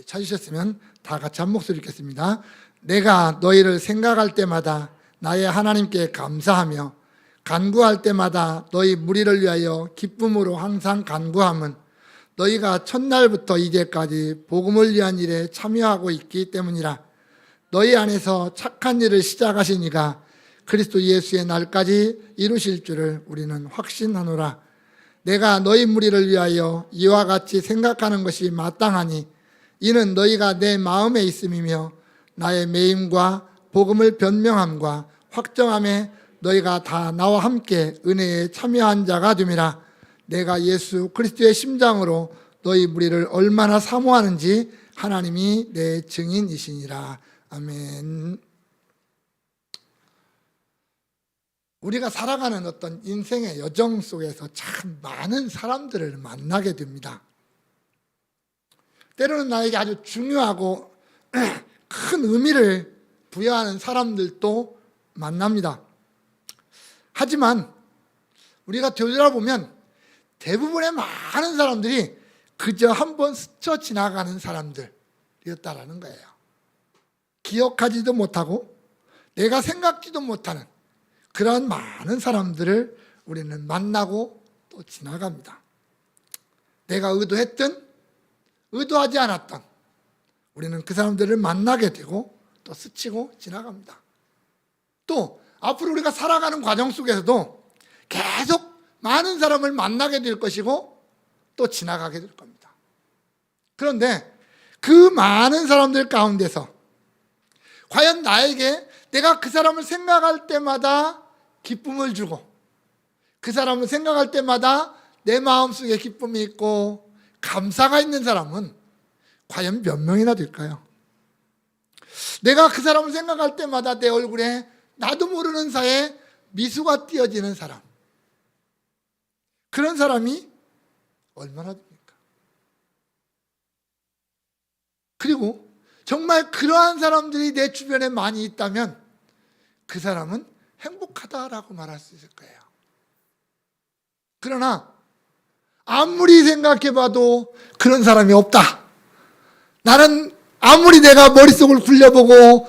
찾으셨으면 다 같이 한 목소리 읽겠습니다. 내가 너희를 생각할 때마다 나의 하나님께 감사하며 간구할 때마다 너희 무리를 위하여 기쁨으로 항상 간구함은 너희가 첫날부터 이제까지 복음을 위한 일에 참여하고 있기 때문이라. 너희 안에서 착한 일을 시작하신 이가 그리스도 예수의 날까지 이루실 줄을 우리는 확신하노라. 내가 너희 무리를 위하여 이와 같이 생각하는 것이 마땅하니 이는 너희가 내 마음에 있음이며 나의 매임과 복음을 변명함과 확정함에 너희가 다 나와 함께 은혜에 참여한 자가 됨이라. 내가 예수 그리스도의 심장으로 너희 무리를 얼마나 사모하는지 하나님이 내 증인이시니라. 아멘. 우리가 살아가는 어떤 인생의 여정 속에서 참 많은 사람들을 만나게 됩니다. 때로는 나에게 아주 중요하고 큰 의미를 부여하는 사람들도 만납니다. 하지만 우리가 되돌아보면 대부분의 많은 사람들이 그저 한번 스쳐 지나가는 사람들이었다라는 거예요. 기억하지도 못하고 내가 생각지도 못하는 그러한 많은 사람들을 우리는 만나고 또 지나갑니다. 내가 의도했든 의도하지 않았던 우리는 그 사람들을 만나게 되고 또 스치고 지나갑니다. 또 앞으로 우리가 살아가는 과정 속에서도 계속 많은 사람을 만나게 될 것이고 또 지나가게 될 겁니다. 그런데 그 많은 사람들 가운데서 과연 나에게 내가 그 사람을 생각할 때마다 기쁨을 주고 그 사람을 생각할 때마다 내 마음속에 기쁨이 있고 감사가 있는 사람은 과연 몇 명이나 될까요? 내가 그 사람을 생각할 때마다 내 얼굴에 나도 모르는 사이에 미소가 띄어지는 사람, 그런 사람이 얼마나 됩니까? 그리고 정말 그러한 사람들이 내 주변에 많이 있다면 그 사람은 행복하다라고 말할 수 있을 거예요. 그러나 아무리 생각해봐도 그런 사람이 없다. 나는 아무리 내가 머릿속을 굴려보고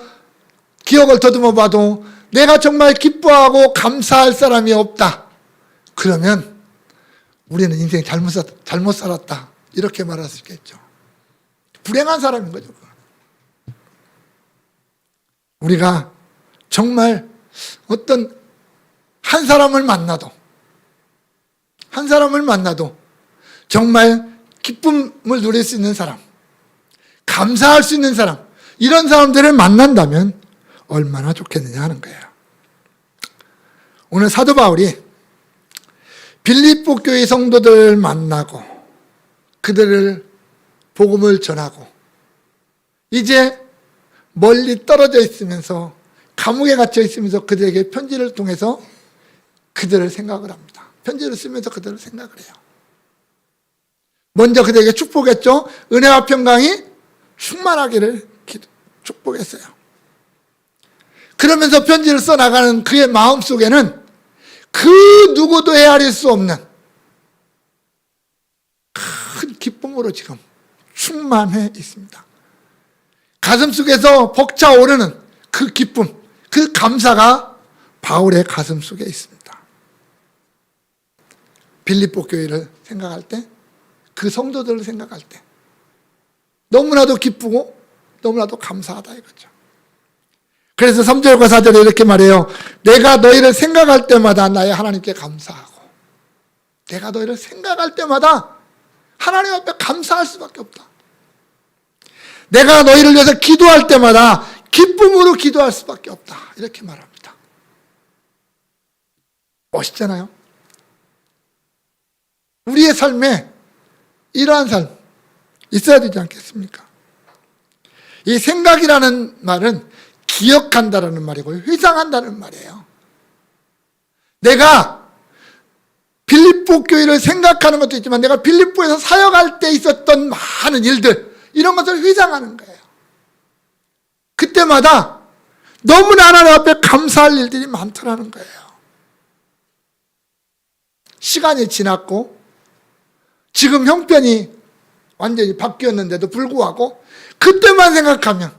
기억을 더듬어봐도 내가 정말 기뻐하고 감사할 사람이 없다. 그러면 우리는 인생 잘못 살았다. 이렇게 말할 수 있겠죠. 불행한 사람인 거죠. 우리가 정말 어떤 한 사람을 만나도 정말 기쁨을 누릴 수 있는 사람, 감사할 수 있는 사람, 이런 사람들을 만난다면 얼마나 좋겠느냐 하는 거예요. 오늘 사도 바울이 빌립보 교회 성도들을 만나고 그들을 복음을 전하고 이제 멀리 떨어져 있으면서 감옥에 갇혀 있으면서 그들에게 편지를 통해서 그들을 생각을 합니다. 편지를 쓰면서 그들을 생각을 해요. 먼저 그들에게 축복했죠. 은혜와 평강이 충만하기를 축복했어요. 그러면서 편지를 써나가는 그의 마음속에는 그 누구도 헤아릴 수 없는 큰 기쁨으로 지금 충만해 있습니다. 가슴속에서 벅차오르는 그 기쁨, 그 감사가 바울의 가슴 속에 있습니다. 빌립보 교회를 생각할 때, 그 성도들을 생각할 때 너무나도 기쁘고 너무나도 감사하다 이거죠. 그래서 3절과 4절에 이렇게 말해요. 내가 너희를 생각할 때마다 나의 하나님께 감사하고, 내가 너희를 생각할 때마다 하나님 앞에 감사할 수밖에 없다. 내가 너희를 위해서 기도할 때마다 기쁨으로 기도할 수밖에 없다. 이렇게 말합니다. 멋있잖아요. 우리의 삶에 이러한 삶 있어야 되지 않겠습니까? 이 생각이라는 말은 기억한다라는 말이고 회상한다는 말이에요. 내가 빌립보 교회를 생각하는 것도 있지만 내가 빌립보에서 사역할 때 있었던 많은 일들, 이런 것을 회상하는 거예요. 그때마다 너무나 하나님 앞에 감사할 일들이 많더라는 거예요. 시간이 지났고 지금 형편이 완전히 바뀌었는데도 불구하고 그때만 생각하면,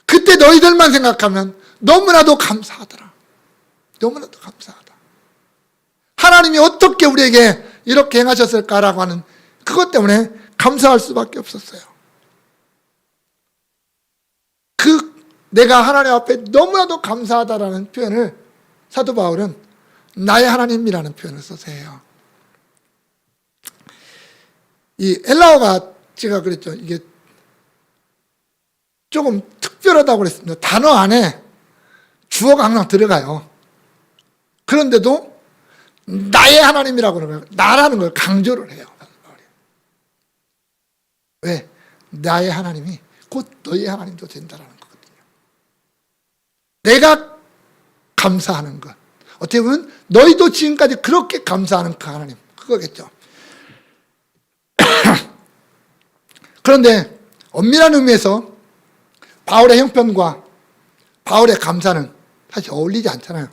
그때 너희들만 생각하면 너무나도 감사하더라. 너무나도 감사하다. 하나님이 어떻게 우리에게 이렇게 행하셨을까라고 하는 그것 때문에 감사할 수밖에 없었어요. 내가 하나님 앞에 너무나도 감사하다라는 표현을 사도 바울은 나의 하나님이라는 표현을 써서 해요. 이 헬라어가 제가 그랬죠. 이게 조금 특별하다고 그랬습니다. 단어 안에 주어가 항상 들어가요. 그런데도 나의 하나님이라고 그러면 나라는 걸 강조를 해요. 왜? 나의 하나님이 곧 너의 하나님도 된다라는 거거든요. 내가 감사하는 것. 어떻게 보면 너희도 지금까지 그렇게 감사하는 그 하나님, 그거겠죠. 그런데 엄밀한 의미에서 바울의 형편과 바울의 감사는 사실 어울리지 않잖아요.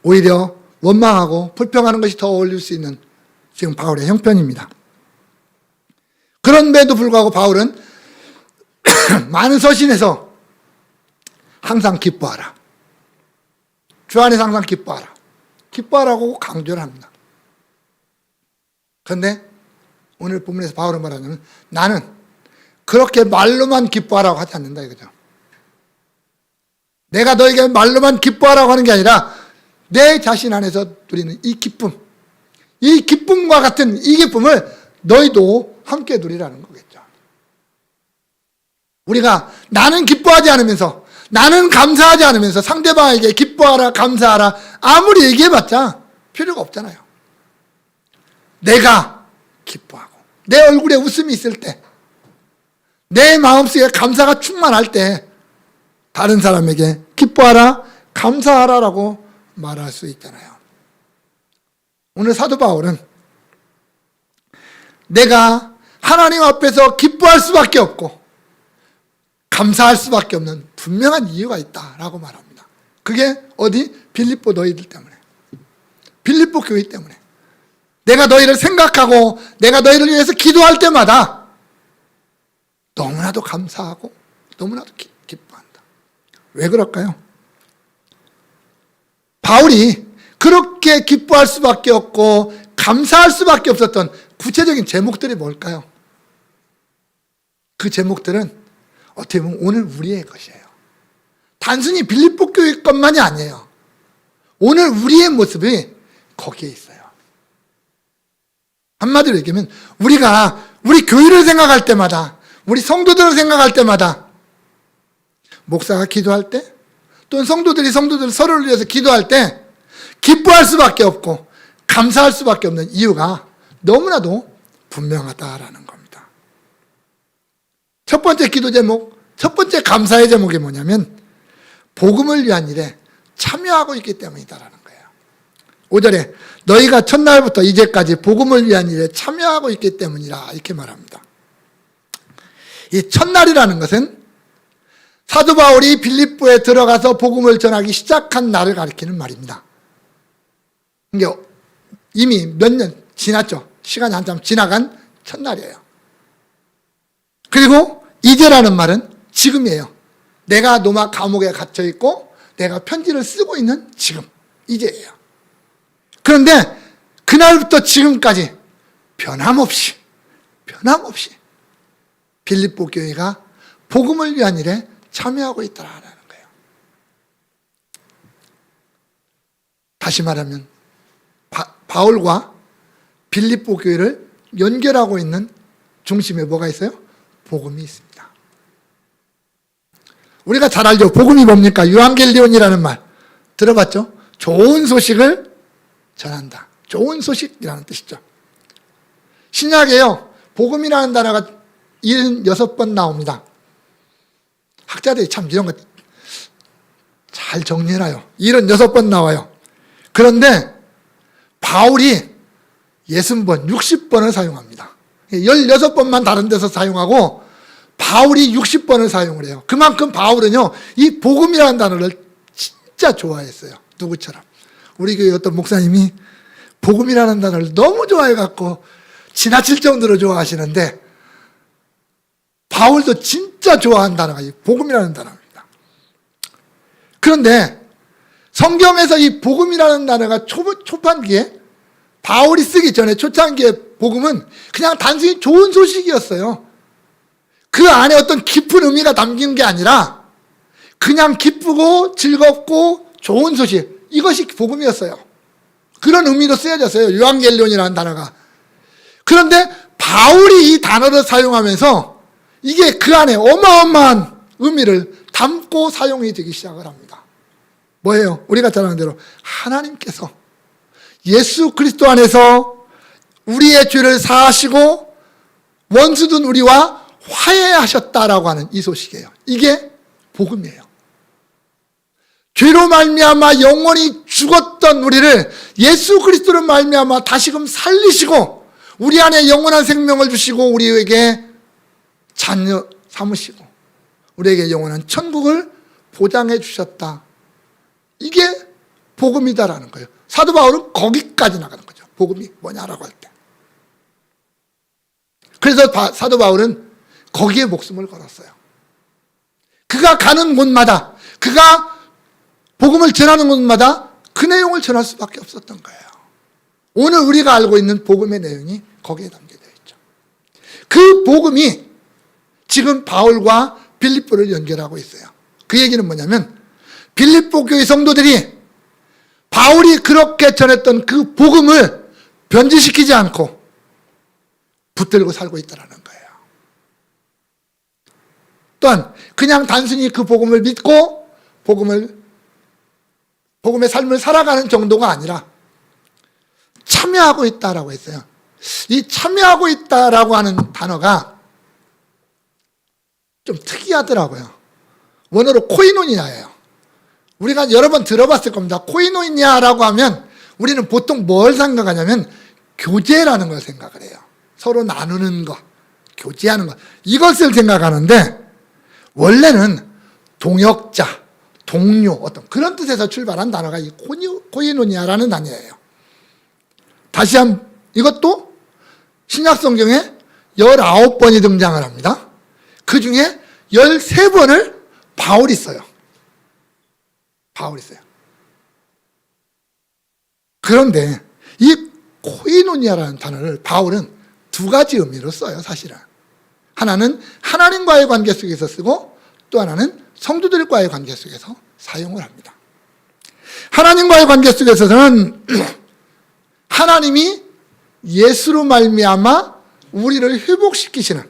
오히려 원망하고 불평하는 것이 더 어울릴 수 있는 지금 바울의 형편입니다. 그런데도 불구하고 바울은 많은 서신에서 항상 기뻐하라. 주 안에서 항상 기뻐하라. 기뻐하라고 강조를 합니다. 그런데 오늘 본문에서 바울은 말하자면 나는 그렇게 말로만 기뻐하라고 하지 않는다 이거죠. 내가 너에게 말로만 기뻐하라고 하는 게 아니라 내 자신 안에서 누리는 이 기쁨, 이 기쁨과 같은 이 기쁨을 너희도 함께 누리라는 거겠죠. 우리가 나는 기뻐하지 않으면서, 나는 감사하지 않으면서 상대방에게 기뻐하라, 감사하라 아무리 얘기해봤자 필요가 없잖아요. 내가 기뻐하고 내 얼굴에 웃음이 있을 때, 내 마음속에 감사가 충만할 때 다른 사람에게 기뻐하라, 감사하라라고 말할 수 있잖아요. 오늘 사도 바울은 내가 하나님 앞에서 기뻐할 수밖에 없고 감사할 수밖에 없는 분명한 이유가 있다라고 말합니다. 그게 어디? 빌립보 너희들 때문에, 빌립보 교회 때문에. 내가 너희를 생각하고 내가 너희를 위해서 기도할 때마다 너무나도 감사하고 너무나도 기뻐한다. 왜 그럴까요? 바울이 그렇게 기뻐할 수밖에 없고 감사할 수밖에 없었던 구체적인 제목들이 뭘까요? 그 제목들은 어떻게 보면 오늘 우리의 것이에요. 단순히 빌립보 교회 것만이 아니에요. 오늘 우리의 모습이 거기에 있어요. 한마디로 얘기하면 우리가 우리 교회를 생각할 때마다, 우리 성도들을 생각할 때마다, 목사가 기도할 때 또는 성도들 서로를 위해서 기도할 때 기뻐할 수밖에 없고 감사할 수밖에 없는 이유가 너무나도 분명하다라는 겁니다. 첫 번째 기도 제목, 첫 번째 감사의 제목이 뭐냐면 복음을 위한 일에 참여하고 있기 때문이다라는 거예요. 5절에 너희가 첫날부터 이제까지 복음을 위한 일에 참여하고 있기 때문이라 이렇게 말합니다. 이 첫날이라는 것은 사도 바울이 빌립보에 들어가서 복음을 전하기 시작한 날을 가리키는 말입니다. 이게 이미 몇 년 지났죠. 시간이 한참 지나간 첫날이에요. 그리고 이제라는 말은 지금이에요. 내가 로마 감옥에 갇혀 있고 내가 편지를 쓰고 있는 지금, 이제예요. 그런데 그날부터 지금까지 변함없이 빌립보 교회가 복음을 위한 일에 참여하고 있다라는 거예요. 다시 말하면 바울과 빌립보 교회를 연결하고 있는 중심에 뭐가 있어요? 복음이 있습니다. 우리가 잘 알죠. 복음이 뭡니까? 유앙겔리온이라는 말 들어봤죠? 좋은 소식을 전한다. 좋은 소식이라는 뜻이죠. 신약에요, 복음이라는 단어가 76번 나옵니다. 학자들이 참 이런 거 잘 정리해놔요. 76번 나와요. 그런데 바울이 60번, 60번을 사용합니다. 16번만 다른 데서 사용하고 바울이 60번을 사용을 해요. 그만큼 바울은요, 이 복음이라는 단어를 진짜 좋아했어요. 누구처럼. 우리 교회 어떤 목사님이 복음이라는 단어를 너무 좋아해갖고 지나칠 정도로 좋아하시는데 바울도 진짜 좋아하는 단어가 이 복음이라는 단어입니다. 그런데 성경에서 이 복음이라는 단어가 초판기에 바울이 쓰기 전에 초창기에 복음은 그냥 단순히 좋은 소식이었어요. 그 안에 어떤 깊은 의미가 담긴 게 아니라 그냥 기쁘고 즐겁고 좋은 소식, 이것이 복음이었어요. 그런 의미로 쓰여졌어요. 요한겔리온이라는 단어가. 그런데 바울이 이 단어를 사용하면서 이게 그 안에 어마어마한 의미를 담고 사용이 되기 시작을 합니다. 뭐예요? 우리가 잘 아는 대로 하나님께서 예수 그리스도 안에서 우리의 죄를 사하시고 원수된 우리와 화해하셨다라고 하는 이 소식이에요. 이게 복음이에요. 죄로 말미암아 영원히 죽었던 우리를 예수 그리스도로 말미암아 다시금 살리시고 우리 안에 영원한 생명을 주시고 우리에게 자녀 삼으시고 우리에게 영원한 천국을 보장해 주셨다. 이게 복음이다라는 거예요. 사도 바울은 거기까지 나가는 거죠. 복음이 뭐냐라고 할 때. 그래서 사도 바울은 거기에 목숨을 걸었어요. 그가 가는 곳마다, 그가 복음을 전하는 곳마다 그 내용을 전할 수밖에 없었던 거예요. 오늘 우리가 알고 있는 복음의 내용이 거기에 담겨져 있죠. 그 복음이 지금 바울과 빌립보를 연결하고 있어요. 그 얘기는 뭐냐면 빌립보 교회 성도들이 바울이 그렇게 전했던 그 복음을 변질시키지 않고 붙들고 살고 있다는 거예요. 또한 그냥 단순히 그 복음을 믿고 복음의 삶을 살아가는 정도가 아니라 참여하고 있다라고 했어요. 이 참여하고 있다라고 하는 단어가 좀 특이하더라고요. 원어로 코이노니아예요. 우리가 여러 번 들어봤을 겁니다. 코이노니아라고 하면 우리는 보통 뭘 생각하냐면 교제라는 걸 생각을 해요. 서로 나누는 것, 교제하는 것, 이것을 생각하는데 원래는 동역자, 동료, 어떤 그런 뜻에서 출발한 단어가 이 코이노니아라는 단어예요. 다시 한번 이것도 신약 성경에 19번이 등장을 합니다. 그 중에 13번을 바울이 써요. 바울이 써요. 그런데 이 코이노니아라는 단어를 바울은 두 가지 의미로 써요, 사실은. 하나는 하나님과의 관계 속에서 쓰고 또 하나는 성도들과의 관계 속에서 사용을 합니다. 하나님과의 관계 속에서는 하나님이 예수로 말미암아 우리를 회복시키시는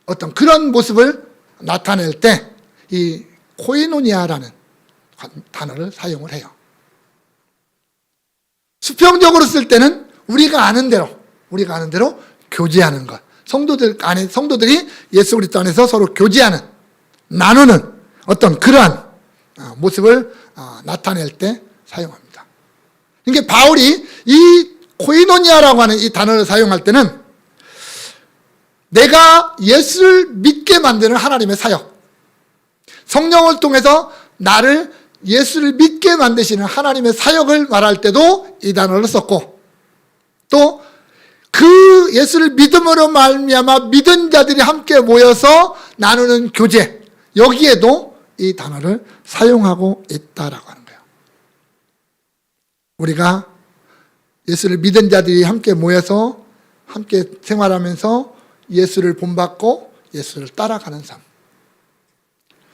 어떤 그런 모습을 나타낼 때 이 코이노니아라는 단어를 사용을 해요. 수평적으로 쓸 때는 우리가 아는 대로 교제하는 것. 성도들이 예수 그리스도 안에서 서로 교제하는, 나누는 어떤 그러한 모습을 나타낼 때 사용합니다. 그러니까 바울이 이 코이노니아라고 하는 이 단어를 사용할 때는 내가 예수를 믿게 만드는 하나님의 사역, 성령을 통해서 나를 예수를 믿게 만드시는 하나님의 사역을 말할 때도 이 단어를 썼고, 또 그 예수를 믿음으로 말미암아 믿은 자들이 함께 모여서 나누는 교제, 여기에도 이 단어를 사용하고 있다라고 하는 거예요. 우리가 예수를 믿은 자들이 함께 모여서 함께 생활하면서 예수를 본받고 예수를 따라가는 삶.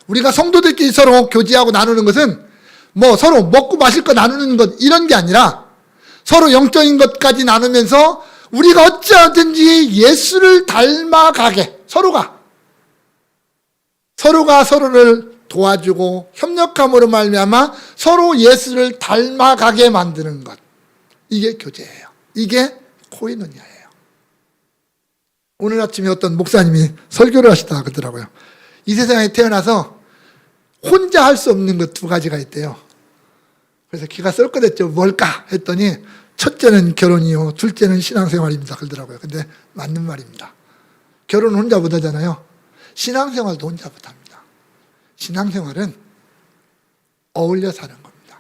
우리가 성도들끼리 서로 교제하고 나누는 것은 뭐 서로 먹고 마실 거 나누는 것 이런 게 아니라 서로 영적인 것까지 나누면서 우리가 어찌하든지 예수를 닮아가게 서로가 서로를 도와주고 협력함으로 말미암아 서로 예수를 닮아가게 만드는 것. 이게 교제예요. 이게 코이노니아예요. 오늘 아침에 어떤 목사님이 설교를 하시다가 그러더라고요. 이 세상에 태어나서 혼자 할 수 없는 것 두 가지가 있대요. 그래서 귀가 썰긋했죠. 뭘까 했더니 첫째는 결혼이요, 둘째는 신앙생활입니다. 그러더라고요. 근데 맞는 말입니다. 결혼은 혼자 못하잖아요. 신앙생활도 혼자 못합니다. 신앙생활은 어울려 사는 겁니다.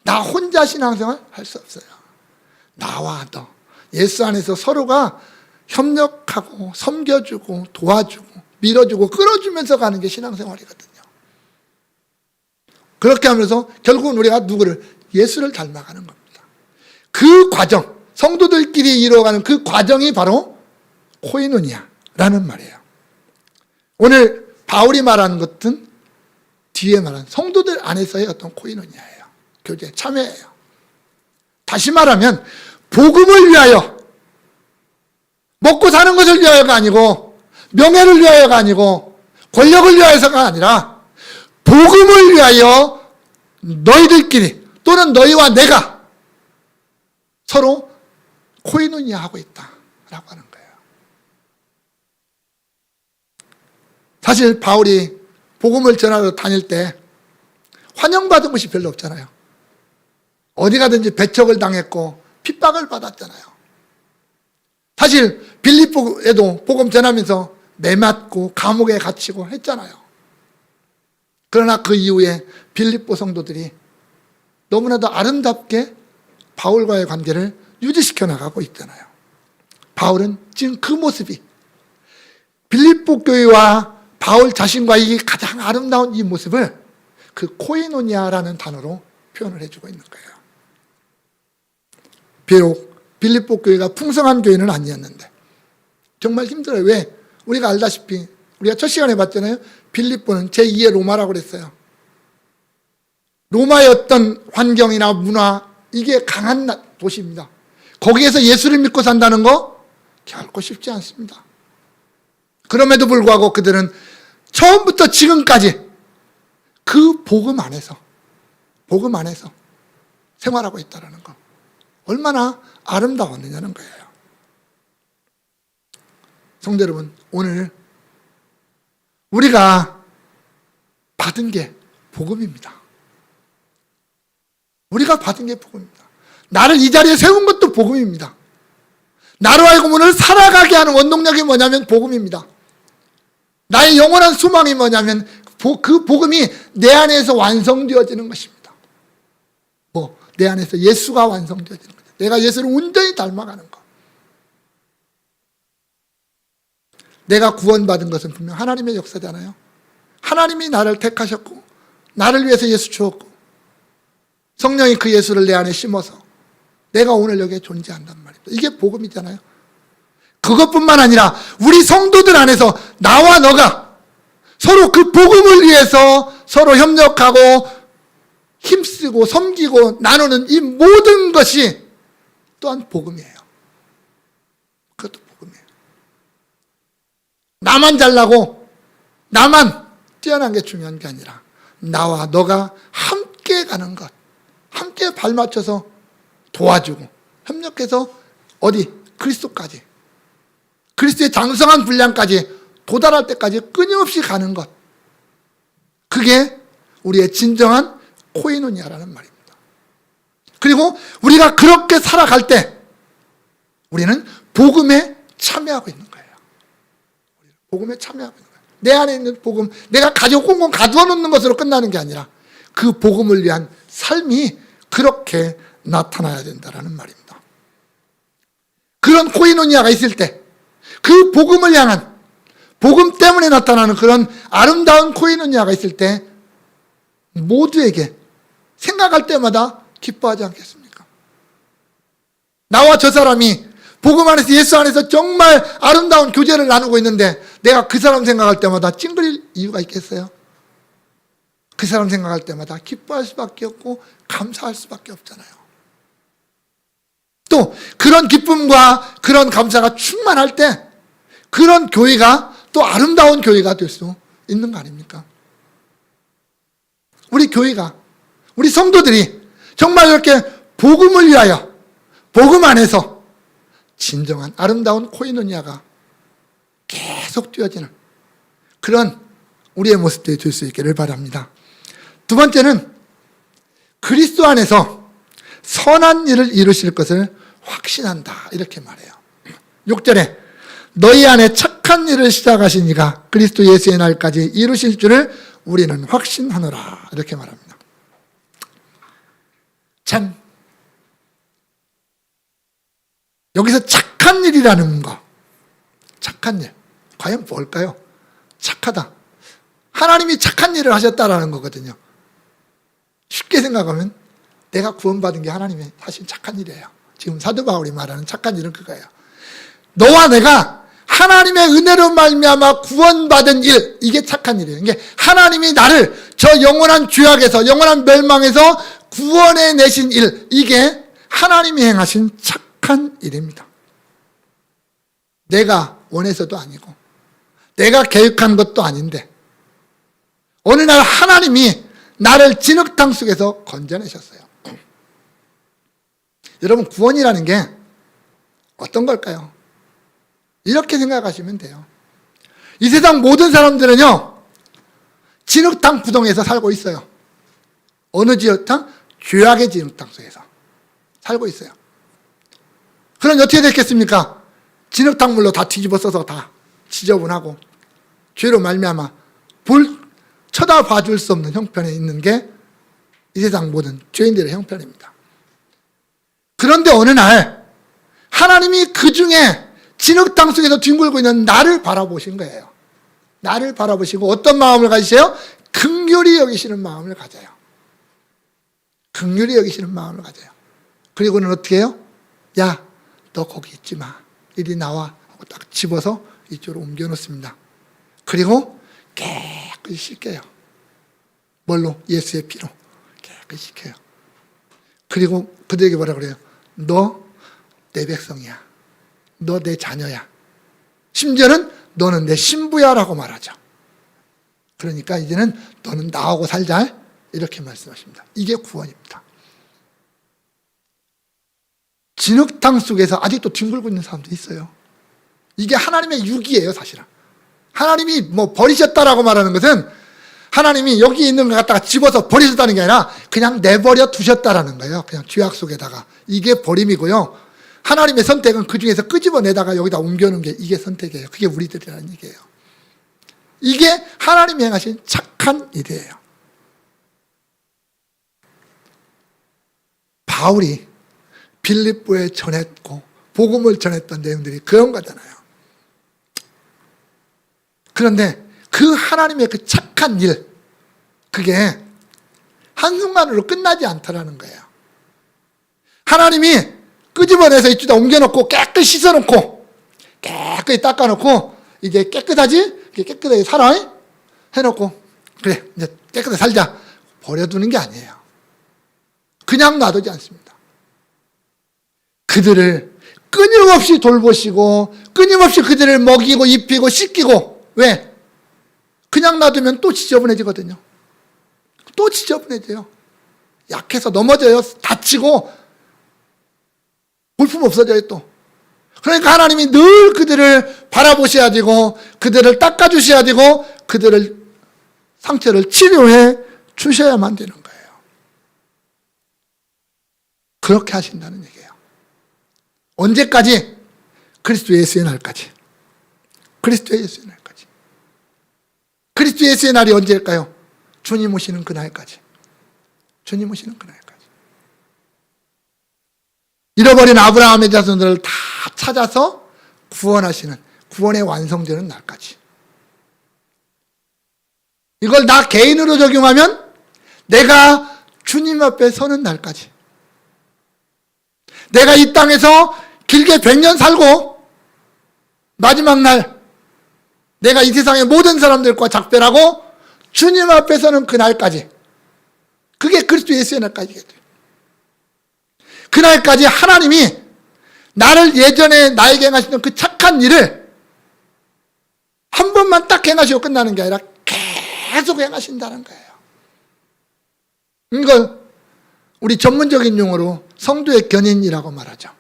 나 혼자 신앙생활 할 수 없어요. 나와 너 예수 안에서 서로가 협력하고 섬겨주고 도와주고 밀어주고 끌어주면서 가는 게 신앙생활이거든요. 그렇게 하면서 결국은 우리가 누구를? 예수를 닮아가는 겁니다. 그 과정, 성도들끼리 이루어가는 그 과정이 바로 코이노니아라는 말이에요. 오늘 바울이 말하는 것은 뒤에 말하는 성도들 안에서의 어떤 코이노니아예요. 교제, 참여예요. 다시 말하면 복음을 위하여, 먹고 사는 것을 위하여가 아니고, 명예를 위하여가 아니고, 권력을 위하여서가 아니라 복음을 위하여 너희들끼리 또는 너희와 내가 서로 코이노니아 하고 있다라고 하는 거예요. 사실 바울이 복음을 전하러 다닐 때 환영받은 것이 별로 없잖아요. 어디 가든지 배척을 당했고 핍박을 받았잖아요. 사실 빌립보에도 복음 전하면서 매맞고 감옥에 갇히고 했잖아요. 그러나 그 이후에 빌립보 성도들이 너무나도 아름답게 바울과의 관계를 유지시켜 나가고 있잖아요. 바울은 지금 그 모습이 빌립보 교회와 바울 자신과 이 가장 아름다운 이 모습을 그 코이노니아라는 단어로 표현을 해주고 있는 거예요. 비록 빌립보 교회가 풍성한 교회는 아니었는데 정말 힘들어요. 왜? 우리가 알다시피 우리가 첫 시간에 봤잖아요. 빌립보는 제2의 로마라고 그랬어요. 로마의 어떤 환경이나 문화, 이게 강한 도시입니다. 거기에서 예수를 믿고 산다는 거 결코 쉽지 않습니다. 그럼에도 불구하고 그들은 처음부터 지금까지 그 복음 안에서 생활하고 있다는 거. 얼마나 아름다웠느냐는 거예요. 성도 여러분, 오늘 우리가 받은 게 복음입니다. 우리가 받은 게 복음입니다. 나를 이 자리에 세운 것도 복음입니다. 나로 하여금 오늘 살아가게 하는 원동력이 뭐냐면 복음입니다. 나의 영원한 소망이 뭐냐면 그 복음이 내 안에서 완성되어지는 것입니다. 내 안에서 예수가 완성되어지는 거죠. 내가 예수를 온전히 닮아가는 것. 내가 구원받은 것은 분명 하나님의 역사잖아요. 하나님이 나를 택하셨고 나를 위해서 예수 주었고 성령이 그 예수를 내 안에 심어서 내가 오늘 여기에 존재한단 말입니다. 이게 복음이잖아요. 그것뿐만 아니라 우리 성도들 안에서 나와 너가 서로 그 복음을 위해서 서로 협력하고 힘쓰고 섬기고 나누는 이 모든 것이 또한 복음이에요. 그것도 복음이에요. 나만 잘나고 나만 뛰어난 게 중요한 게 아니라 나와 너가 함께 가는 것, 함께 발맞춰서 도와주고 협력해서 어디? 그리스도까지, 그리스도의 장성한 분량까지 도달할 때까지 끊임없이 가는 것, 그게 우리의 진정한 코이노니아라는 말입니다. 그리고 우리가 그렇게 살아갈 때 우리는 복음에 참여하고 있는 거예요. 복음에 참여하고 있는 거예요. 내 안에 있는 복음, 내가 가지고 꽁꽁 가두어 놓는 것으로 끝나는 게 아니라 그 복음을 위한 삶이 그렇게 나타나야 된다는 말입니다. 그런 코이노니아가 있을 때, 그 복음을 향한, 복음 때문에 나타나는 그런 아름다운 코이노니아가 있을 때 모두에게 생각할 때마다 기뻐하지 않겠습니까? 나와 저 사람이 복음 안에서, 예수 안에서 정말 아름다운 교제를 나누고 있는데 내가 그 사람 생각할 때마다 찡그릴 이유가 있겠어요? 그 사람 생각할 때마다 기뻐할 수밖에 없고 감사할 수밖에 없잖아요. 또 그런 기쁨과 그런 감사가 충만할 때 그런 교회가 또 아름다운 교회가 될 수 있는 거 아닙니까? 우리 교회가, 우리 성도들이 정말 이렇게 복음을 위하여 복음 안에서 진정한 아름다운 코이노니아가 계속 되어지는 그런 우리의 모습들이 될 수 있기를 바랍니다. 두 번째는 그리스도 안에서 선한 일을 이루실 것을 확신한다, 이렇게 말해요. 6절에 너희 안에 착한 일을 시작하신 이가 그리스도 예수의 날까지 이루실 줄을 우리는 확신하노라, 이렇게 말합니다. 참, 여기서 착한 일이라는 거, 착한 일. 과연 뭘까요? 착하다. 하나님이 착한 일을 하셨다라는 거거든요. 쉽게 생각하면 내가 구원받은 게 하나님의 사실 착한 일이에요. 지금 사도 바울이 말하는 착한 일은 그거예요. 너와 내가 하나님의 은혜로 말미암아 구원받은 일, 이게 착한 일이에요. 이게 하나님이 나를 저 영원한 죄악에서, 영원한 멸망에서 구원해 내신 일, 이게 하나님이 행하신 착한 일입니다. 내가 원해서도 아니고 내가 계획한 것도 아닌데 어느 날 하나님이 나를 진흙탕 속에서 건져내셨어요. 여러분, 구원이라는 게 어떤 걸까요? 이렇게 생각하시면 돼요. 이 세상 모든 사람들은요, 진흙탕 구덩이에서 살고 있어요. 어느 진흙탕? 죄악의 진흙탕 속에서 살고 있어요. 그럼 어떻게 됐겠습니까? 진흙탕 물로 다 뒤집어 써서 다 지저분하고 죄로 말미암아 쳐다봐 줄 수 없는 형편에 있는 게 이 세상 모든 죄인들의 형편입니다. 그런데 어느 날 하나님이 그 중에 진흙탕 속에서 뒹굴고 있는 나를 바라보신 거예요. 나를 바라보시고 어떤 마음을 가지세요? 긍휼히 여기시는 마음을 가져요. 긍휼히 여기시는 마음을 가져요. 그리고는 어떻게 해요? 야, 너 거기 있지 마. 이리 나와. 하고 딱 집어서 이쪽으로 옮겨 놓습니다. 그리고 깨끗이 씻겨요. 뭘로? 예수의 피로 깨끗이 씻겨요. 그리고 그들에게 뭐라 그래요? 너 내 백성이야. 너 내 자녀야. 심지어는 너는 내 신부야 라고 말하죠. 그러니까 이제는 너는 나하고 살자. 이렇게 말씀하십니다. 이게 구원입니다. 진흙탕 속에서 아직도 뒹굴고 있는 사람도 있어요. 이게 하나님의 유기예요, 사실은. 하나님이 뭐 버리셨다라고 말하는 것은 하나님이 여기 있는 걸 갖다가 집어서 버리셨다는 게 아니라 그냥 내버려 두셨다라는 거예요. 그냥 죄악 속에다가. 이게 버림이고요. 하나님의 선택은 그 중에서 끄집어내다가 여기다 옮겨놓은 게 이게 선택이에요. 그게 우리들이라는 얘기예요. 이게 하나님이 행하신 착한 일이에요. 바울이 빌립보에 전했고 복음을 전했던 내용들이 그런 거잖아요. 그런데 그 하나님의 그 착한 일, 그게 한순간으로 끝나지 않다라는 거예요. 하나님이 끄집어내서 이쪽에다 옮겨놓고 깨끗이 씻어놓고 깨끗이 닦아놓고 이제 깨끗하지? 깨끗하게 살아? 해놓고 그래 이제 깨끗하게 살자 버려두는 게 아니에요. 그냥 놔두지 않습니다. 그들을 끊임없이 돌보시고 끊임없이 그들을 먹이고 입히고 씻기고. 왜? 그냥 놔두면 또 지저분해지거든요. 또 지저분해져요. 약해서 넘어져요. 다치고 볼품 없어져요 또. 그러니까 하나님이 늘 그들을 바라보셔야 되고 그들을 닦아주셔야 되고 그들을 상처를 치료해 주셔야만 되는 거예요. 그렇게 하신다는 얘기예요. 언제까지? 그리스도 예수의 날까지. 그리스도 예수의 날까지. 그리스도 예수의 날이 언제일까요? 주님 오시는 그날까지. 주님 오시는 그날까지. 잃어버린 아브라함의 자손들을 다 찾아서 구원하시는, 구원의 완성되는 날까지. 이걸 나 개인으로 적용하면 내가 주님 앞에 서는 날까지. 내가 이 땅에서 길게 100년 살고 마지막 날 내가 이 세상의 모든 사람들과 작별하고 주님 앞에 서는 그날까지. 그게 그리스도 예수의 날까지겠죠. 그날까지 하나님이 나를 예전에 나에게 행하시던 그 착한 일을 한 번만 딱 행하시고 끝나는 게 아니라 계속 행하신다는 거예요. 이걸 우리 전문적인 용어로 성도의 견인이라고 말하죠.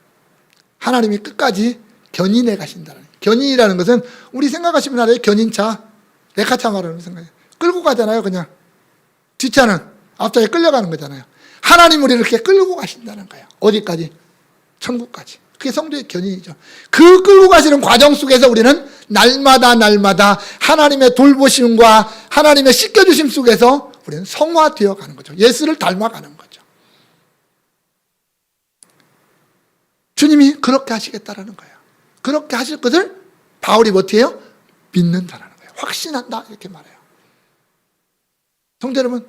하나님이 끝까지 견인해 가신다는 거예요. 견인이라는 것은 우리 생각하시면 알아요. 견인차, 레카차 말하는 생각이에요. 끌고 가잖아요. 그냥 뒷차는 앞차에 끌려가는 거잖아요. 하나님 우리를 이렇게 끌고 가신다는 거예요. 어디까지? 천국까지. 그게 성도의 견인이죠. 그 끌고 가시는 과정 속에서 우리는 날마다 하나님의 돌보심과 하나님의 씻겨주심 속에서 우리는 성화되어 가는 거죠. 예수를 닮아가는 거죠. 주님이 그렇게 하시겠다라는 거예요. 그렇게 하실 것을 바울이 어떻게 해요? 믿는다라는 거예요. 확신한다 이렇게 말해요. 성도 여러분,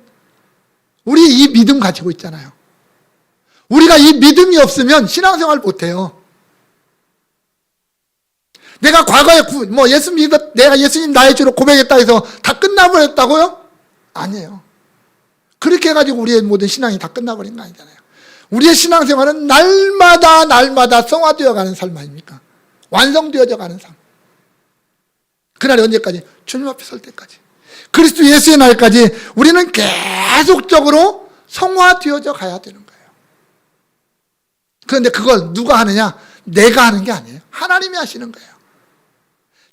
우리 이 믿음 가지고 있잖아요. 우리가 이 믿음이 없으면 신앙생활 못해요. 내가 과거에 내가 예수님 나의 주로 고백했다 해서 다 끝나버렸다고요? 아니에요. 그렇게 해가지고 우리의 모든 신앙이 다 끝나버린 거 아니잖아요. 우리의 신앙생활은 날마다 성화되어 가는 삶 아닙니까? 완성되어져 가는 삶. 그날이 언제까지? 주님 앞에 설 때까지. 그리스도 예수의 날까지 우리는 계속적으로 성화되어져 가야 되는 거예요. 그런데 그걸 누가 하느냐? 내가 하는 게 아니에요. 하나님이 하시는 거예요.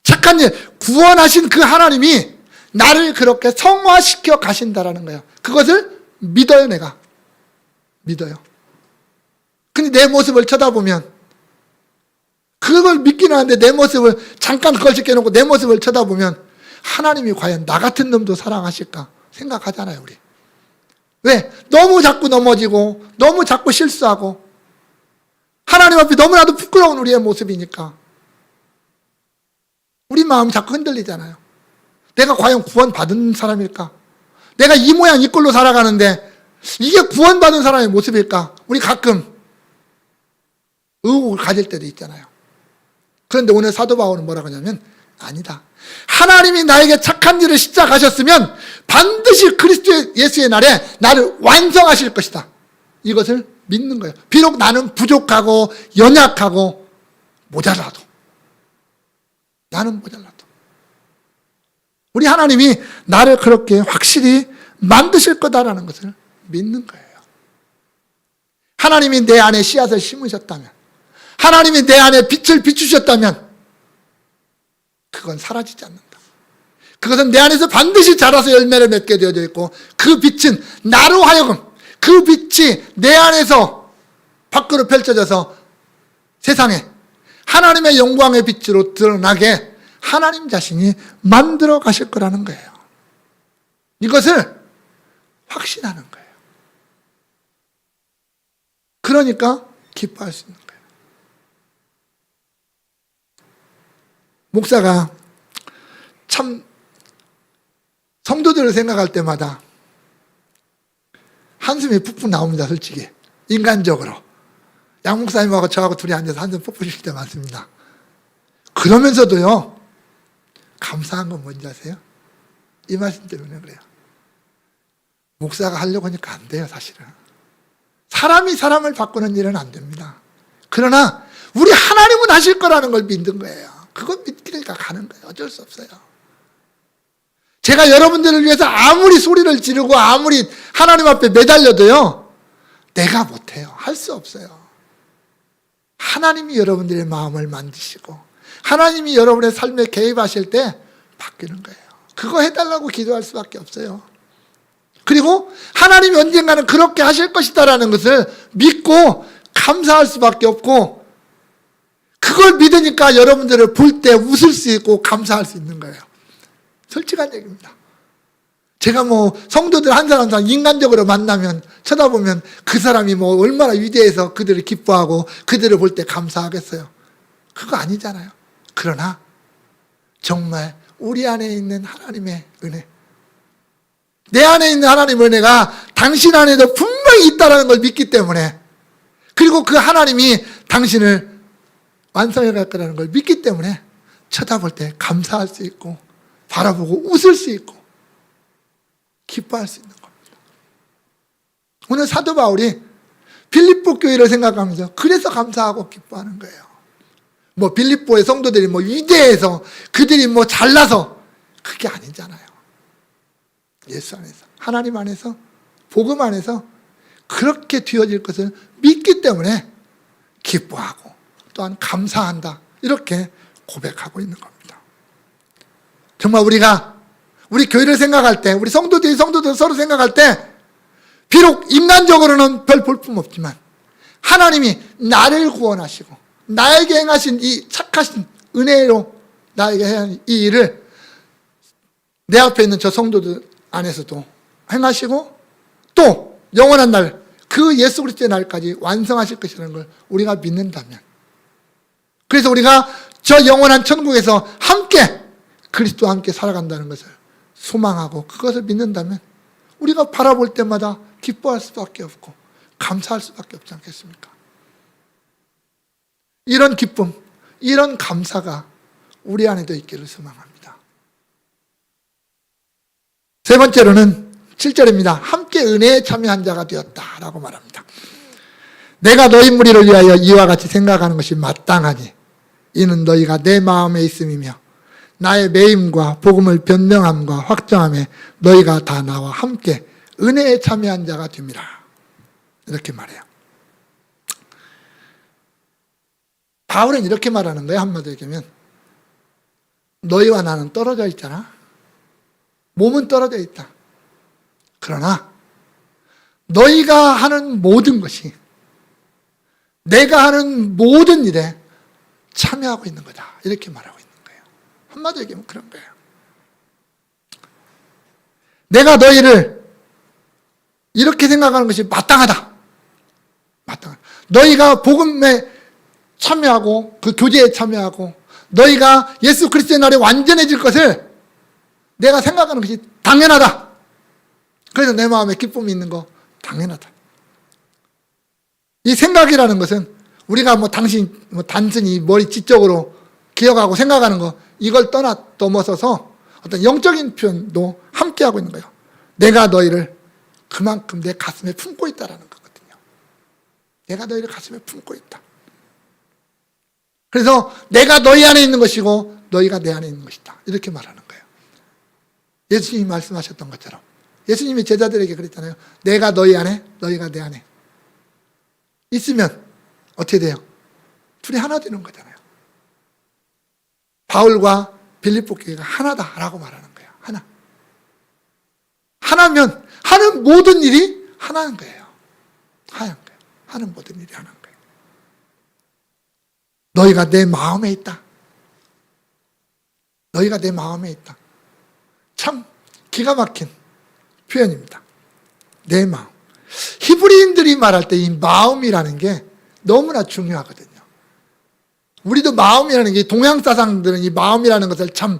착한 일, 구원하신 그 하나님이 나를 그렇게 성화시켜 가신다라는 거예요. 그것을 믿어요, 내가. 믿어요. 근데 내 모습을 쳐다보면, 그걸 믿기는 하는데 내 모습을 잠깐 그걸 지켜놓고 내 모습을 쳐다보면 하나님이 과연 나 같은 놈도 사랑하실까 생각하잖아요, 우리. 왜? 너무 자꾸 넘어지고 너무 자꾸 실수하고 하나님 앞에 너무나도 부끄러운 우리의 모습이니까 우리 마음이 자꾸 흔들리잖아요. 내가 과연 구원받은 사람일까? 내가 이 모양 이 꼴로 살아가는데 이게 구원받은 사람의 모습일까? 우리 가끔 의혹을 가질 때도 있잖아요. 그런데 오늘 사도 바울은 뭐라고 하냐면 아니다. 하나님이 나에게 착한 일을 시작하셨으면 반드시 그리스도 예수의 날에 나를 완성하실 것이다. 이것을 믿는 거예요. 비록 나는 부족하고 연약하고 모자라도, 나는 모자라도 우리 하나님이 나를 그렇게 확실히 만드실 거다라는 것을 믿는 거예요. 하나님이 내 안에 씨앗을 심으셨다면, 하나님이 내 안에 빛을 비추셨다면 그건 사라지지 않는다. 그것은 내 안에서 반드시 자라서 열매를 맺게 되어져 있고, 그 빛은 나로 하여금 그 빛이 내 안에서 밖으로 펼쳐져서 세상에 하나님의 영광의 빛으로 드러나게 하나님 자신이 만들어 가실 거라는 거예요. 이것을 확신하는 거예요. 그러니까 기뻐할 수 있는 거예요. 목사가 참 성도들을 생각할 때마다 한숨이 푹푹 나옵니다. 솔직히 인간적으로 양 목사님하고 저하고 둘이 앉아서 한숨 푹푹 쉴 때 많습니다. 그러면서도요, 감사한 건 뭔지 아세요? 이 말씀 때문에 그래요. 목사가 하려고 하니까 안 돼요. 사실은 사람이 사람을 바꾸는 일은 안 됩니다. 그러나 우리 하나님은 하실 거라는 걸 믿는 거예요. 그걸 믿기니까 가는 거예요. 어쩔 수 없어요. 제가 여러분들을 위해서 아무리 소리를 지르고 아무리 하나님 앞에 매달려도요, 내가 못해요. 할 수 없어요. 하나님이 여러분들의 마음을 만드시고 하나님이 여러분의 삶에 개입하실 때 바뀌는 거예요. 그거 해달라고 기도할 수밖에 없어요. 그리고 하나님이 언젠가는 그렇게 하실 것이다라는 것을 믿고 감사할 수밖에 없고, 그걸 믿으니까 여러분들을 볼 때 웃을 수 있고 감사할 수 있는 거예요. 솔직한 얘기입니다. 제가 성도들 한 사람 인간적으로 만나면, 쳐다보면 그 사람이 얼마나 위대해서 그들을 기뻐하고 그들을 볼 때 감사하겠어요. 그거 아니잖아요. 그러나 정말 우리 안에 있는 하나님의 은혜, 내 안에 있는 하나님의 은혜가 당신 안에도 분명히 있다는 걸 믿기 때문에, 그리고 그 하나님이 당신을 완성해 갈 거라는 걸 믿기 때문에 쳐다볼 때 감사할 수 있고 바라보고 웃을 수 있고 기뻐할 수 있는 겁니다. 오늘 사도 바울이 빌립보 교회를 생각하면서 그래서 감사하고 기뻐하는 거예요. 빌립보의 성도들이 위대해서 그들이 잘나서 그게 아니잖아요. 예수 안에서, 하나님 안에서, 복음 안에서 그렇게 되어질 것을 믿기 때문에 기뻐하고 또한 감사한다, 이렇게 고백하고 있는 겁니다. 정말 우리 교회를 생각할 때, 우리 성도들 서로 생각할 때, 비록 인간적으로는 별 볼품 없지만 하나님이 나를 구원하시고 나에게 행하신 이 착하신 은혜로 나에게 행한 이 일을 내 앞에 있는 저 성도들 안에서도 행하시고, 또 영원한 날, 그 예수 그리스도의 날까지 완성하실 것이라는 걸 우리가 믿는다면, 그래서 우리가 저 영원한 천국에서 함께 그리스도와 함께 살아간다는 것을 소망하고 그것을 믿는다면 우리가 바라볼 때마다 기뻐할 수밖에 없고 감사할 수밖에 없지 않겠습니까? 이런 기쁨, 이런 감사가 우리 안에도 있기를 소망합니다. 세 번째로는 7절입니다. 함께 은혜에 참여한 자가 되었다라고 말합니다. 내가 너희 무리를 위하여 이와 같이 생각하는 것이 마땅하니 이는 너희가 내 마음에 있음이며 나의 매임과 복음을 변명함과 확정함에 너희가 다 나와 함께 은혜에 참여한 자가 됩니다. 이렇게 말해요. 바울은 이렇게 말하는 거예요. 한마디로 얘기하면 너희와 나는 떨어져 있잖아. 몸은 떨어져 있다. 그러나 너희가 하는 모든 것이 내가 하는 모든 일에 참여하고 있는 거다. 이렇게 말하고 있는 거예요. 한마디로 얘기하면 그런 거예요. 내가 너희를 이렇게 생각하는 것이 마땅하다. 마땅하다. 너희가 복음에 참여하고 그 교제에 참여하고 너희가 예수 그리스도의 날에 완전해질 것을 내가 생각하는 것이 당연하다. 그래서 내 마음에 기쁨이 있는 거 당연하다. 이 생각이라는 것은 우리가 단순히 머리 지적으로 기억하고 생각하는 거 이걸 넘어서서 어떤 영적인 표현도 함께하고 있는 거예요. 내가 너희를 그만큼 내 가슴에 품고 있다라는 거거든요. 내가 너희를 가슴에 품고 있다. 그래서 내가 너희 안에 있는 것이고 너희가 내 안에 있는 것이다. 이렇게 말하는 거예요. 예수님이 말씀하셨던 것처럼 예수님이 제자들에게 그랬잖아요. 내가 너희 안에 너희가 내 안에 있으면 어떻게 돼요? 둘이 하나 되는 거잖아요. 바울과 빌립보 교회가 하나다라고 말하는 거예요. 하나. 하나면 하는 모든 일이 하나인 거예요. 하나인 거예요. 하는 모든 일이 하나인 거예요. 너희가 내 마음에 있다. 너희가 내 마음에 있다. 참 기가 막힌 표현입니다. 내 마음. 히브리인들이 말할 때 이 마음이라는 게 너무나 중요하거든요. 우리도 마음이라는 게 동양 사상들은 이 마음이라는 것을 참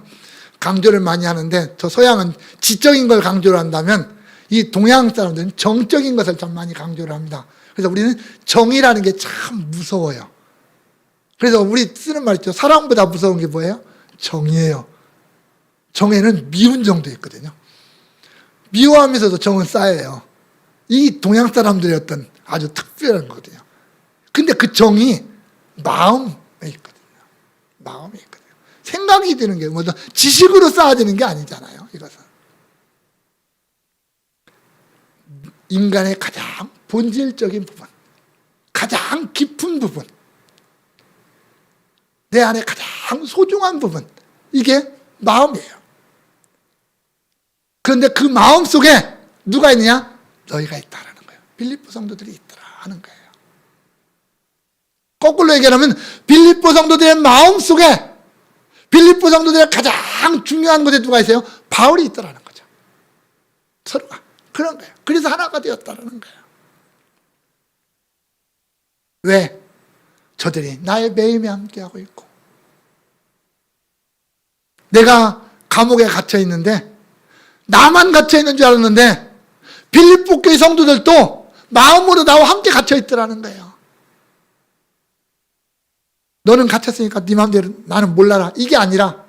강조를 많이 하는데 저 서양은 지적인 걸 강조를 한다면 이 동양 사람들은 정적인 것을 참 많이 강조를 합니다. 그래서 우리는 정이라는 게 참 무서워요. 그래서 우리 쓰는 말 있죠. 사랑보다 무서운 게 뭐예요? 정이에요. 정에는 미운 정도 있거든요. 미워하면서도 정은 쌓여요. 이 동양 사람들의 어떤 아주 특별한 거거든요. 근데 그 정이 마음에 있거든요. 마음에 있거든요. 생각이 드는 게 뭐죠? 지식으로 쌓아지는 게 아니잖아요. 이것은. 인간의 가장 본질적인 부분, 가장 깊은 부분, 내 안에 가장 소중한 부분, 이게 마음이에요. 그런데 그 마음 속에 누가 있느냐? 너희가 있다라는 거예요. 빌립보 성도들이 있더라 하는 거예요. 거꾸로 얘기하면 빌립보 성도들의 마음 속에 빌립보 성도들의 가장 중요한 곳에 누가 있어요? 바울이 있더라는 거죠. 서로가. 그런 거예요. 그래서 하나가 되었다라는 거예요. 왜? 저들이 나의 매임에 함께하고 있고 내가 감옥에 갇혀 있는데 나만 갇혀 있는 줄 알았는데 빌립보 교회 성도들도 마음으로 나와 함께 갇혀 있더라는 거예요. 너는 갇혔으니까 네 마음대로 나는 몰라라. 이게 아니라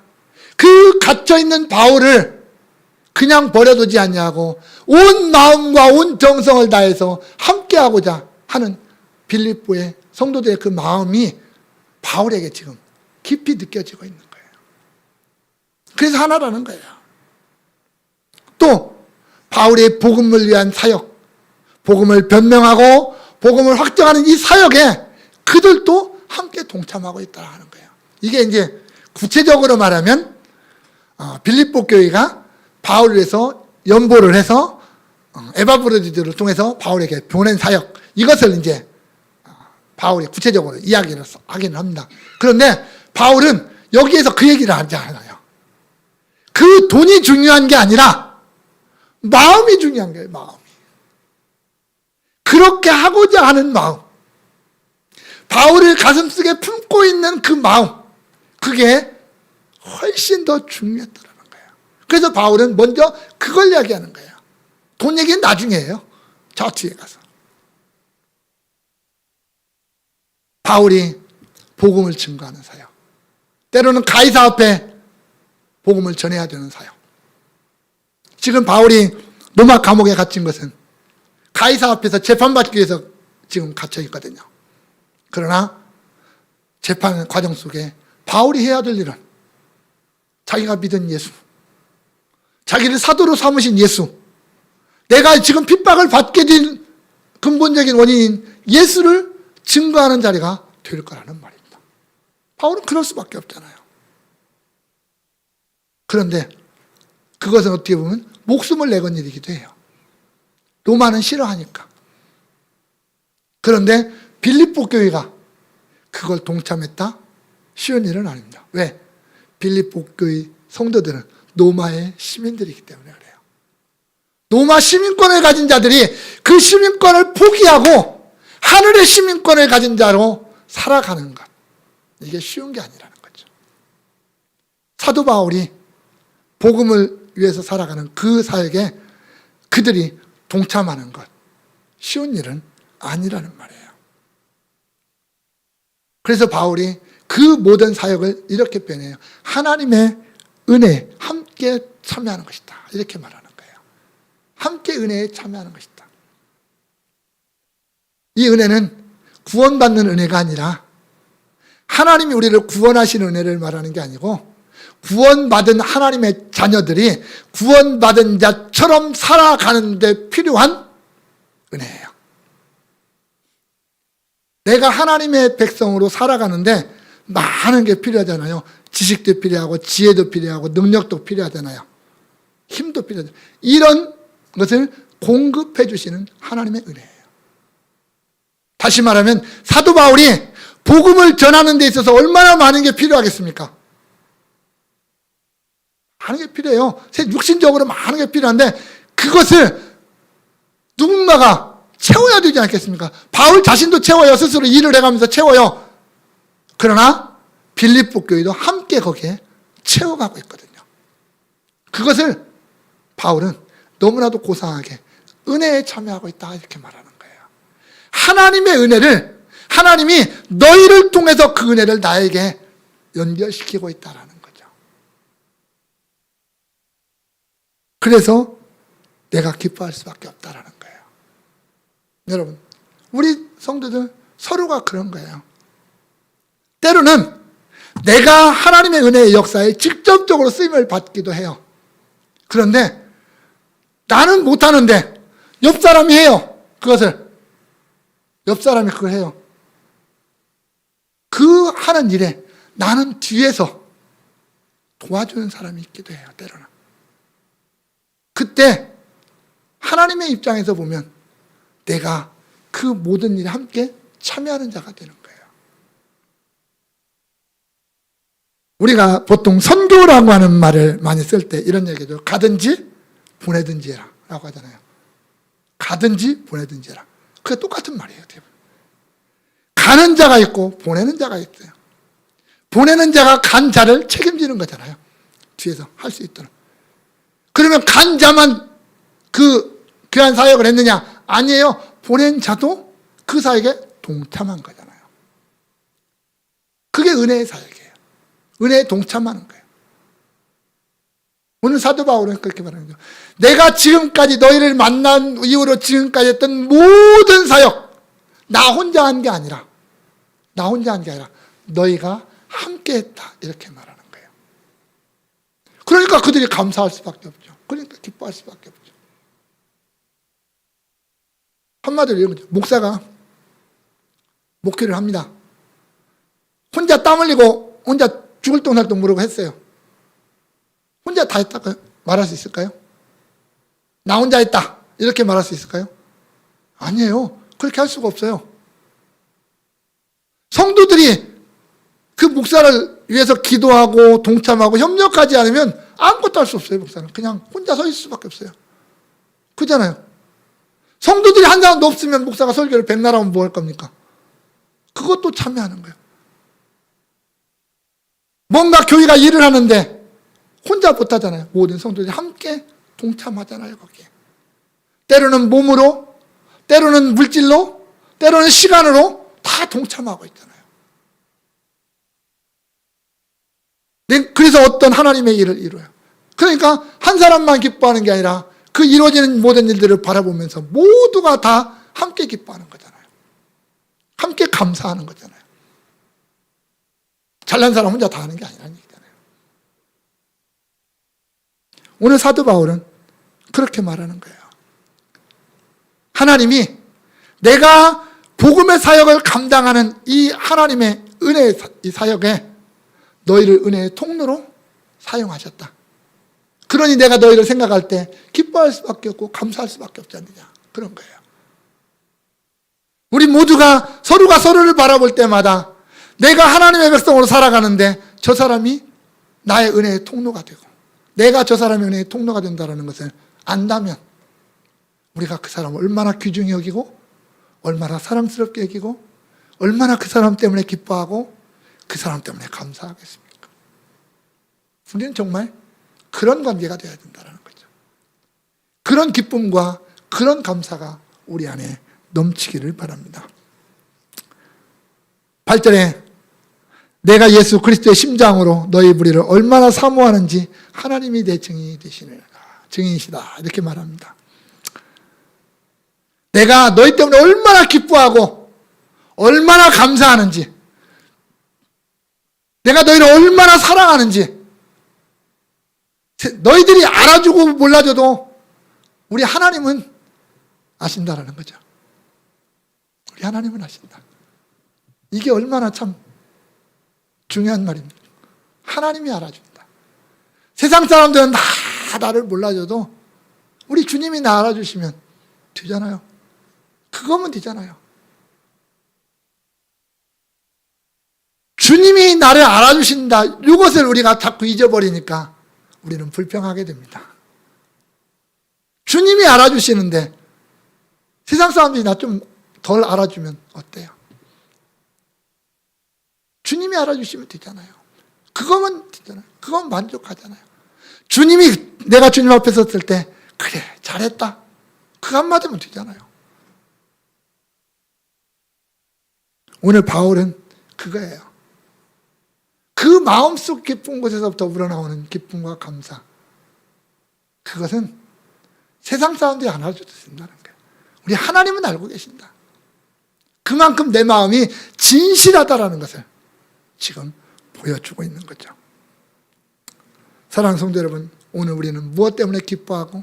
그 갇혀 있는 바울을 그냥 버려두지 않냐고 온 마음과 온 정성을 다해서 함께하고자 하는 빌립보의 성도들의 그 마음이 바울에게 지금 깊이 느껴지고 있는 거예요. 그래서 하나라는 거예요. 또 바울의 복음을 위한 사역, 복음을 변명하고 복음을 확정하는 이 사역에 그들도 함께 동참하고 있다 하는 거예요. 이게 이제 구체적으로 말하면 빌립보 교회가 바울을 위해서 연보를 해서 에바브로디들을 통해서 바울에게 보낸 사역, 이것을 이제 바울이 구체적으로 이야기를 하기는 합니다. 그런데 바울은 여기에서 그 얘기를 하지 않아요. 그 돈이 중요한 게 아니라 마음이 중요한 거예요. 마음이. 그렇게 하고자 하는 마음, 바울을 가슴속에 품고 있는 그 마음, 그게 훨씬 더 중요했다는 거예요. 그래서 바울은 먼저 그걸 이야기하는 거예요. 돈 얘기는 나중에예요. 저 뒤에 가서. 바울이 복음을 증거하는 사역. 때로는 가이사 앞에 복음을 전해야 되는 사역. 지금 바울이 로마 감옥에 갇힌 것은 가이사 앞에서 재판받기 위해서 지금 갇혀 있거든요. 그러나 재판 과정 속에 바울이 해야 될 일은 자기가 믿은 예수, 자기를 사도로 삼으신 예수, 내가 지금 핍박을 받게 된 근본적인 원인인 예수를 증거하는 자리가 될 거라는 말입니다. 바울은 그럴 수밖에 없잖아요. 그런데 그것은 어떻게 보면 목숨을 내건 일이기도 해요. 로마는 싫어하니까. 그런데 빌립보 교회가 그걸 동참했다? 쉬운 일은 아닙니다. 왜? 빌립보 교회 성도들은 로마의 시민들이기 때문에 그래요. 로마 시민권을 가진 자들이 그 시민권을 포기하고 하늘의 시민권을 가진 자로 살아가는 것. 이게 쉬운 게 아니라는 거죠. 사도 바울이 복음을 위해서 살아가는 그 사역에 그들이 동참하는 것. 쉬운 일은 아니라는 말이에요. 그래서 바울이 그 모든 사역을 이렇게 표현해요. 하나님의 은혜에 함께 참여하는 것이다. 이렇게 말하는 거예요. 함께 은혜에 참여하는 것이다. 이 은혜는 구원받는 은혜가 아니라 하나님이 우리를 구원하시는 은혜를 말하는 게 아니고 구원받은 하나님의 자녀들이 구원받은 자처럼 살아가는 데 필요한 은혜예요. 내가 하나님의 백성으로 살아가는데 많은 게 필요하잖아요. 지식도 필요하고 지혜도 필요하고 능력도 필요하잖아요. 힘도 필요하잖아요. 이런 것을 공급해 주시는 하나님의 은혜예요. 다시 말하면 사도 바울이 복음을 전하는 데 있어서 얼마나 많은 게 필요하겠습니까? 많은 게 필요해요. 육신적으로 많은 게 필요한데 그것을 누군가가 채워야 되지 않겠습니까? 바울 자신도 채워요. 스스로 일을 해가면서 채워요. 그러나 빌립보 교회도 함께 거기에 채워가고 있거든요. 그것을 바울은 너무나도 고상하게 은혜에 참여하고 있다 이렇게 말하는 거예요. 하나님의 은혜를 하나님이 너희를 통해서 그 은혜를 나에게 연결시키고 있다라는 거죠. 그래서 내가 기뻐할 수밖에 없다라는 거예요. 여러분, 우리 성도들 서로가 그런 거예요. 때로는 내가 하나님의 은혜의 역사에 직접적으로 쓰임을 받기도 해요. 그런데 나는 못하는데 옆 사람이 해요. 그것을. 옆 사람이 그걸 해요. 그 하는 일에 나는 뒤에서 도와주는 사람이 있기도 해요. 때로는. 그때 하나님의 입장에서 보면 내가 그 모든 일에 함께 참여하는 자가 되는 거예요. 우리가 보통 선교라고 하는 말을 많이 쓸 때 이런 얘기죠. 가든지 보내든지 해라 라고 하잖아요. 가든지 보내든지 해라. 그게 똑같은 말이에요. 가는 자가 있고 보내는 자가 있어요. 보내는 자가 간 자를 책임지는 거잖아요. 뒤에서 할 수 있도록. 그러면 간 자만 그 귀한 사역을 했느냐? 아니에요. 보낸 자도 그 사역에 동참한 거잖아요. 그게 은혜의 사역이에요. 은혜에 동참하는 거예요. 오늘 사도 바울은 그렇게 말하는 거죠. 내가 지금까지 너희를 만난 이후로 지금까지 했던 모든 사역, 나 혼자 한 게 아니라 너희가 함께 했다. 이렇게 말하는 거예요. 그러니까 그들이 감사할 수밖에 없죠. 그러니까 기뻐할 수밖에 없죠. 한마디로 이런 거죠. 목사가 목회를 합니다. 혼자 땀 흘리고 혼자 죽을 똥살똥 모르고 했어요. 혼자 다 했다고 말할 수 있을까요? 나 혼자 했다. 이렇게 말할 수 있을까요? 아니에요. 그렇게 할 수가 없어요. 성도들이 그 목사를 위해서 기도하고 동참하고 협력하지 않으면 아무것도 할 수 없어요. 목사는 그냥 혼자 서 있을 수밖에 없어요. 그잖아요. 성도들이 한 사람도 없으면 목사가 설교를 백날 하면 뭐 할 겁니까? 그것도 참여하는 거예요. 뭔가 교회가 일을 하는데 혼자 못하잖아요. 모든 성도들이 함께 동참하잖아요. 거기에 때로는 몸으로, 때로는 물질로, 때로는 시간으로 다 동참하고 있잖아요. 그래서 어떤 하나님의 일을 이루어요. 그러니까 한 사람만 기뻐하는 게 아니라 그 이루어지는 모든 일들을 바라보면서 모두가 다 함께 기뻐하는 거잖아요. 함께 감사하는 거잖아요. 잘난 사람 혼자 다 하는 게 아니라는 얘기잖아요. 오늘 사도 바울은 그렇게 말하는 거예요. 하나님이 내가 복음의 사역을 감당하는 이 하나님의 은혜의 이 사역에 너희를 은혜의 통로로 사용하셨다. 그러니 내가 너희를 생각할 때 기뻐할 수밖에 없고 감사할 수밖에 없지 않느냐. 그런 거예요. 우리 모두가 서로가 서로를 바라볼 때마다 내가 하나님의 백성으로 살아가는데 저 사람이 나의 은혜의 통로가 되고 내가 저 사람의 은혜의 통로가 된다는 것을 안다면 우리가 그 사람을 얼마나 귀중히 여기고 얼마나 사랑스럽게 여기고 얼마나 그 사람 때문에 기뻐하고 그 사람 때문에 감사하겠습니까? 우리는 정말 그런 관계가 되어야 된다는 거죠. 그런 기쁨과 그런 감사가 우리 안에 넘치기를 바랍니다. 8절에 내가 예수 그리스도의 심장으로 너희 무리를 얼마나 사모하는지 하나님이 내 증인이 되시느니라. 증인이시다. 이렇게 말합니다. 내가 너희 때문에 얼마나 기뻐하고 얼마나 감사하는지, 내가 너희를 얼마나 사랑하는지 너희들이 알아주고 몰라줘도 우리 하나님은 아신다라는 거죠. 우리 하나님은 아신다. 이게 얼마나 참 중요한 말입니다. 하나님이 알아준다. 세상 사람들은 다 나를 몰라줘도 우리 주님이 나 알아주시면 되잖아요. 그거면 되잖아요. 주님이 나를 알아주신다. 이것을 우리가 자꾸 잊어버리니까 우리는 불평하게 됩니다. 주님이 알아주시는데 세상 사람들이 나 좀 덜 알아주면 어때요? 주님이 알아주시면 되잖아요. 그거면 되잖아요. 그건 만족하잖아요. 주님이 내가 주님 앞에 섰을 때 그래 잘했다. 그 한마디면 되잖아요. 오늘 바울은 그거예요. 그 마음속 깊은 곳에서부터 우러나오는 기쁨과 감사. 그것은 세상 사람들이 안 알아줘도 된다는 거예요. 우리 하나님은 알고 계신다. 그만큼 내 마음이 진실하다라는 것을 지금 보여주고 있는 거죠. 사랑하는 성도 여러분, 오늘 우리는 무엇 때문에 기뻐하고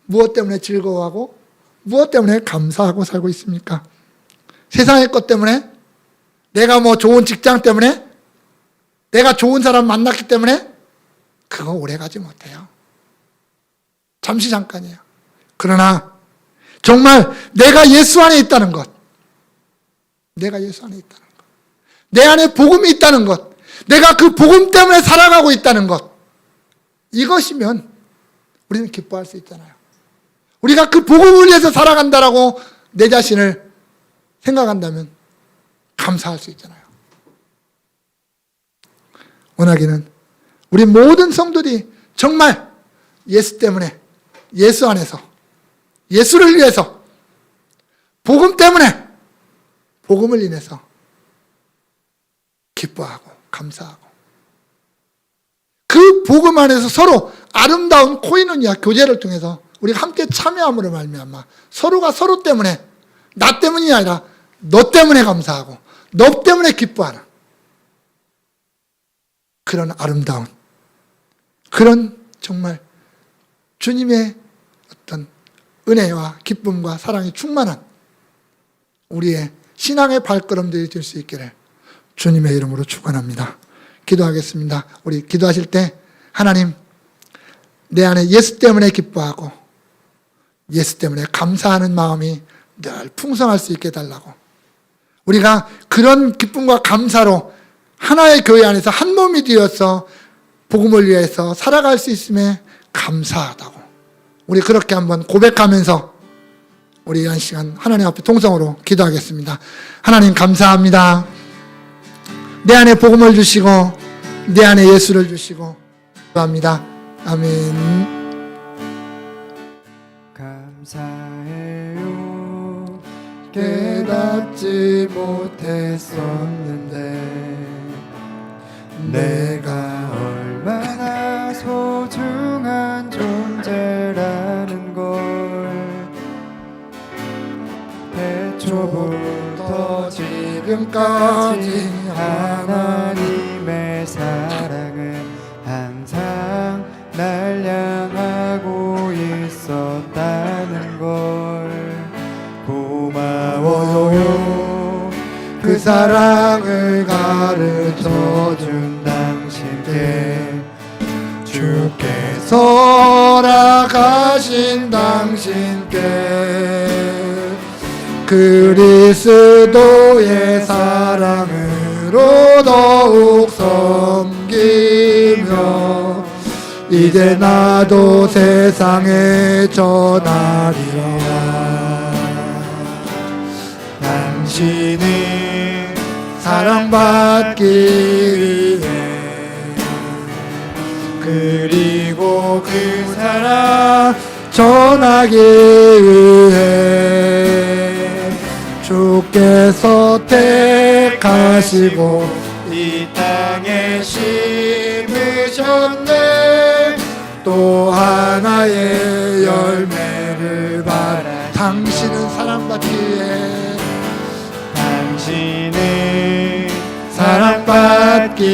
무엇 때문에 즐거워하고 무엇 때문에 감사하고 살고 있습니까? 세상의 것 때문에? 내가 뭐 좋은 직장 때문에? 내가 좋은 사람 만났기 때문에? 그거 오래가지 못해요. 잠시 잠깐이에요. 그러나 정말 내가 예수 안에 있다는 것, 내가 예수 안에 있다는 것, 내 안에 복음이 있다는 것, 내가 그 복음 때문에 살아가고 있다는 것, 이것이면 우리는 기뻐할 수 있잖아요. 우리가 그 복음을 위해서 살아간다라고 내 자신을 생각한다면 감사할 수 있잖아요. 원하기는 우리 모든 성도들이 정말 예수 때문에, 예수 안에서, 예수를 위해서, 복음 때문에, 복음을 인해서 기뻐하고 감사하고 그 복음 안에서 서로 아름다운 코이노니아 교제를 통해서 우리가 함께 참여함으로 말미암아 서로가 서로 때문에, 나 때문이 아니라 너 때문에 감사하고 너 때문에 기뻐하는 그런 아름다운, 그런 정말 주님의 어떤 은혜와 기쁨과 사랑이 충만한 우리의 신앙의 발걸음들이 될 수 있기를 주님의 이름으로 축원합니다. 기도하겠습니다. 우리 기도하실 때 하나님, 내 안에 예수 때문에 기뻐하고 예수 때문에 감사하는 마음이 늘 풍성할 수 있게 해달라고, 우리가 그런 기쁨과 감사로 하나의 교회 안에서 한 몸이 되어서 복음을 위해서 살아갈 수 있음에 감사하다고, 우리 그렇게 한번 고백하면서 우리 한 시간 하나님 앞에 통성으로 기도하겠습니다. 하나님 감사합니다. 내 안에 복음을 주시고 내 안에 예수를 주시고 감사합니다. 아멘. 감사해요. 깨닫지 못했었는데 내가 얼마나 소중한 존재라는 걸 태초부터 지금까지 하나님의 사랑은 항상 날 향하고 있었다는 걸 고마워요. 그 사랑을 가르쳐준 당신께 주께서 나가신 당신께 그리스도의 사랑으로 더욱 섬기며 이제 나도 세상에 전하리라. 당신은 사랑받기 위해 그리고 그 사랑 전하기 위해 주께서 택하시고 이 땅에 심으셨네. 또 하나의 열매를 받아 당신은 사랑받기 위해 당신은 사랑받기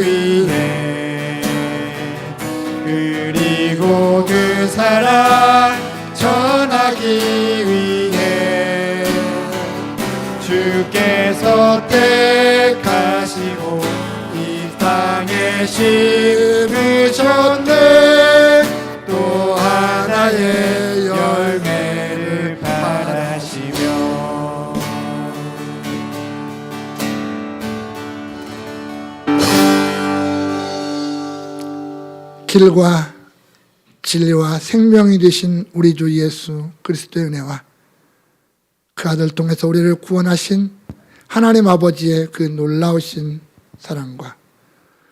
위해 그리고 그 사랑 전하기 위해 주께서 택하시고 이 땅에 심으셨네. 또 하나의 열매를 바라시며 길과 진리와 생명이 되신 우리 주 예수 그리스도의 은혜와 그 아들 통해서 우리를 구원하신 하나님 아버지의 그 놀라우신 사랑과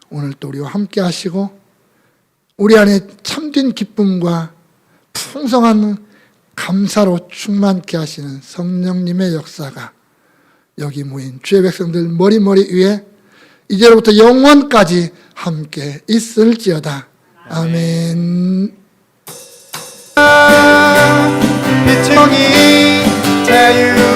오늘 또 우리와 함께 하시고 우리 안에 참된 기쁨과 풍성한 감사로 충만케 하시는 성령님의 역사가 여기 모인 주의 백성들 머리머리 위에 이제로부터 영원까지 함께 있을지어다. 아멘. 빛의 영이 자유